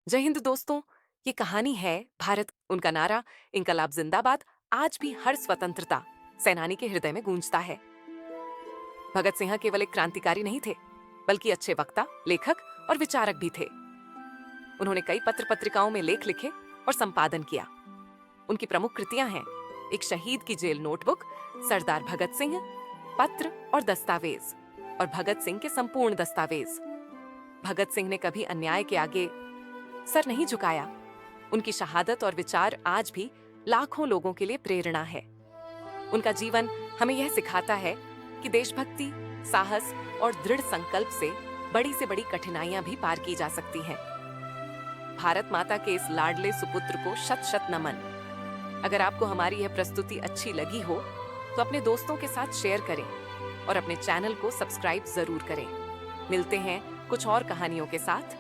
जय हिंद दोस्तों। ये कहानी है भारत। उनका नारा इनकलाब जिंदाबाद आज भी हर स्वतंत्रता सेनानी के हृदय में गूंजता है। भगत सिंह केवल एक क्रांतिकारी नहीं थे, बल्कि अच्छे वक्ता, लेखक और विचारक भी थे। उन्होंने कई पत्र पत्रिकाओं में लेख लिखे और संपादन किया। उनकी प्रमुख कृतियां हैं एक शहीद की जेल नोटबुक, सरदार भगत सिंह, पत्र और दस्तावेज और भगत सिंह के संपूर्ण दस्तावेज। भगत सिंह ने कभी अन्याय के आगे सर नहीं झुकाया। उनकी शहादत और विचार आज भी लाखों लोगों के लिए प्रेरणा है। उनका जीवन हमें यह सिखाता है कि देशभक्ति, साहस और दृढ़ संकल्प से बड़ी कठिनाइयां भी पार की जा सकती हैं। भारत माता के इस लाडले सुपुत्र को शत शत नमन। अगर आपको हमारी यह प्रस्तुति अच्छी लगी हो तो अपने दोस्तों के साथ शेयर करें और अपने चैनल को सब्सक्राइब जरूर करें। मिलते हैं कुछ और कहानियों के साथ।